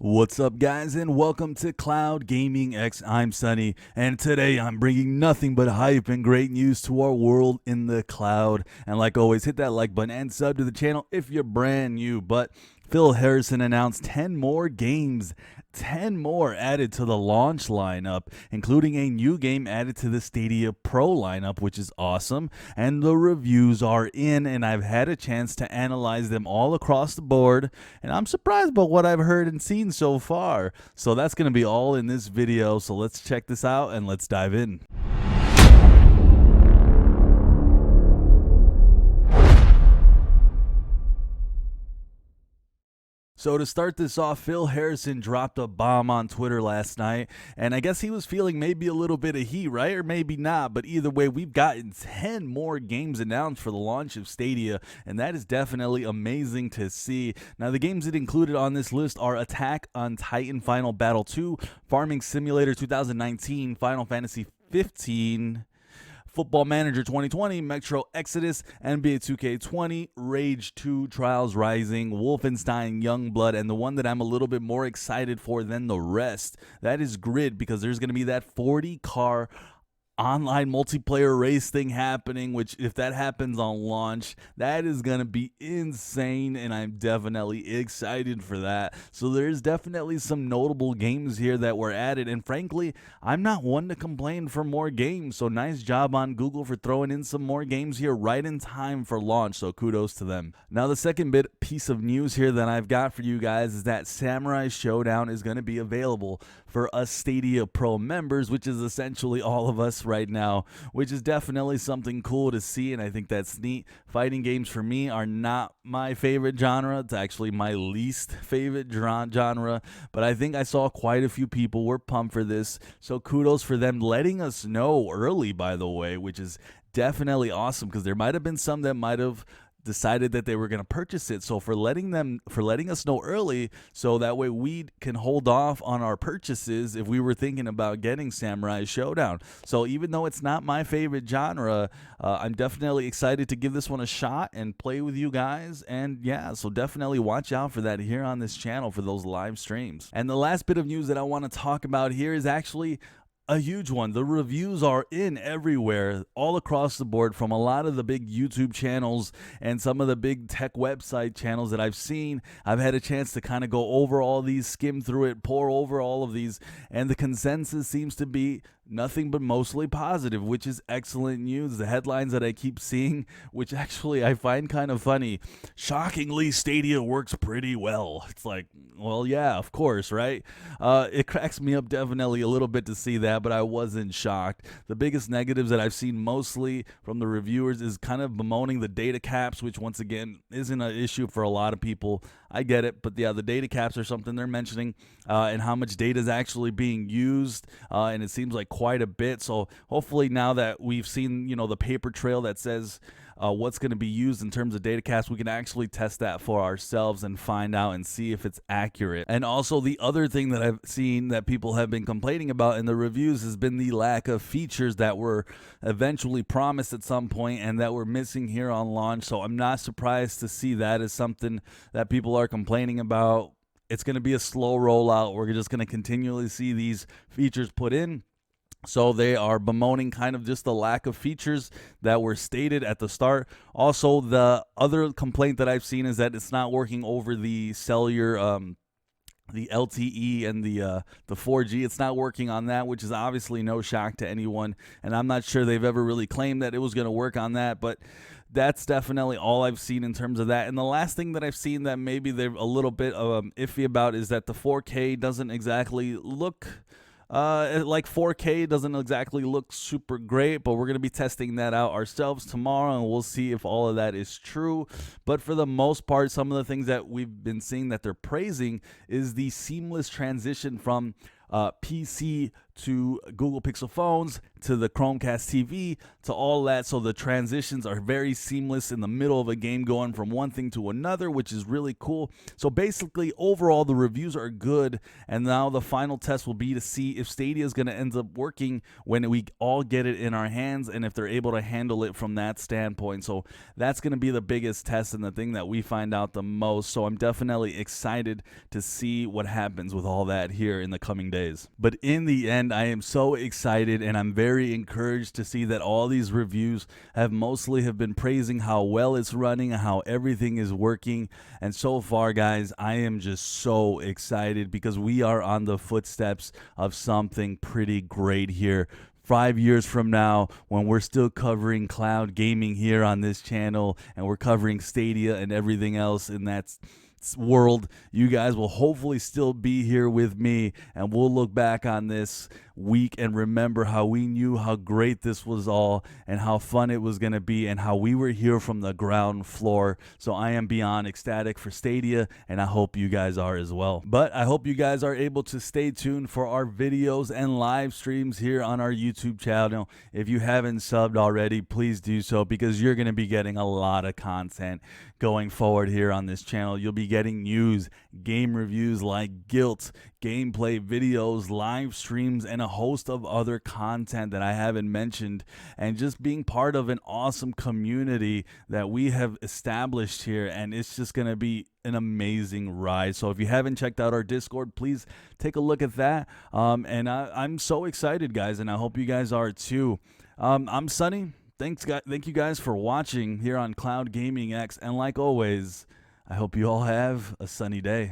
What's up, guys, and welcome to Cloud Gaming X. I'm Sunny, and today I'm bringing nothing but hype and great news to our world in the cloud. And like always, hit that like button and sub to the channel if you're brand new. But Phil Harrison announced 10 more games, 10 more added to the launch lineup, including a new game added to the Stadia Pro lineup, which is awesome. And the reviews are in, and I've had a chance to analyze them all across the board, and I'm surprised by what I've heard and seen so far. So that's going to be all in this video, so let's check this out and let's dive in. So to start this off, Phil Harrison dropped a bomb on Twitter last night, and I guess he was feeling maybe a little bit of heat, right? Or maybe not, but either way, we've gotten 10 more games announced for the launch of Stadia, and that is definitely amazing to see. Now, the games that included on this list are Attack on Titan Final Battle 2, Farming Simulator 2019, Final Fantasy 15, Football Manager 2020, Metro Exodus, NBA 2K20, Rage 2, Trials Rising, Wolfenstein Youngblood, and the one that I'm a little bit more excited for than the rest, that is Grid, because there's going to be that 40-car online multiplayer race thing happening, which if that happens on launch, that is going to be insane, and I'm definitely excited for that. So there's definitely some notable games here that were added, and frankly, I'm not one to complain for more games, so nice job on Google for throwing in some more games here right in time for launch, so kudos to them. Now, the second piece of news here that I've got for you guys is that Samurai Shodown is going to be available for us Stadia Pro members, which is essentially all of us right now, which is definitely something cool to see, and I think that's neat. Fighting games for me are not my favorite genre. It's actually my least favorite genre, but I think I saw quite a few people were pumped for this, so kudos for them letting us know early, by the way, which is definitely awesome, because there might have been some that might have decided that they were going to purchase it. So for letting us know early, so that way we can hold off on our purchases if we were thinking about getting Samurai Shodown. So even though it's not my favorite genre, I'm definitely excited to give this one a shot and play with you guys. And yeah, so definitely watch out for that here on this channel for those live streams. And the last bit of news that I want to talk about here is actually a huge one. The reviews are in everywhere, all across the board, from a lot of the big YouTube channels and some of the big tech website channels that I've seen. I've had a chance to kind of go over all these, skim through it, pour over all of these, and the consensus seems to be nothing but mostly positive, which is excellent news. The headlines that I keep seeing, which actually I find kind of funny: shockingly, Stadia works pretty well. It's like, well, yeah, of course, right? It cracks me up definitely a little bit to see that, but I wasn't shocked. The biggest negatives that I've seen mostly from the reviewers is kind of bemoaning the data caps, which once again isn't an issue for a lot of people. I get it, but yeah, the data caps are something they're mentioning, and how much data is actually being used, and it seems like quite a bit. So hopefully now that we've seen, the paper trail that says what's going to be used in terms of data caps, we can actually test that for ourselves and find out and see if it's accurate. And also, the other thing that I've seen that people have been complaining about in the reviews has been the lack of features that were eventually promised at some point and that were missing here on launch. So I'm not surprised to see that as something that people are complaining about. It's going to be a slow rollout. We're just going to continually see these features put in. So they are bemoaning kind of just the lack of features that were stated at the start. Also, the other complaint that I've seen is that it's not working over the cellular, the LTE and the 4G. It's not working on that, which is obviously no shock to anyone. And I'm not sure they've ever really claimed that it was going to work on that, but that's definitely all I've seen in terms of that. And the last thing that I've seen that maybe they're a little bit iffy about is that the 4K doesn't exactly look like 4K doesn't exactly look super great, but we're going to be testing that out ourselves tomorrow, and we'll see if all of that is true. But for the most part, some of the things that we've been seeing that they're praising is the seamless transition from PC to Google Pixel phones, to the Chromecast TV to all that. So the transitions are very seamless in the middle of a game, going from one thing to another, which is really cool. So basically, overall, the reviews are good. And now the final test will be to see if Stadia is going to end up working when we all get it in our hands, and if they're able to handle it from that standpoint. So that's going to be the biggest test and the thing that we find out the most. So I'm definitely excited to see what happens with all that here in the coming days. But in the end, I am so excited, and I'm very encouraged to see that all these reviews have been praising how well it's running, how everything is working. And so far, guys, I am just so excited because we are on the footsteps of something pretty great here. 5 years from now, when we're still covering cloud gaming here on this channel, and we're covering Stadia and everything else in that world, you guys will hopefully still be here with me, and we'll look back on this week and remember how we knew how great this was all and how fun it was going to be and how we were here from the ground floor. So I am beyond ecstatic for Stadia, and I hope you guys are as well. But I hope you guys are able to stay tuned for our videos and live streams here on our YouTube channel. If you haven't subbed already, please do so, because you're going to be getting a lot of content going forward here on this channel. You'll be getting news, game reviews like Guilt, gameplay videos, live streams, and a host of other content that I haven't mentioned, and just being part of an awesome community that we have established here. And it's just going to be an amazing ride. So if you haven't checked out our Discord, please take a look at that. And I'm so excited, guys, and I hope you guys are too. I'm Sunny. Thank you guys for watching here on Cloud Gaming X, and like always, I hope you all have a sunny day.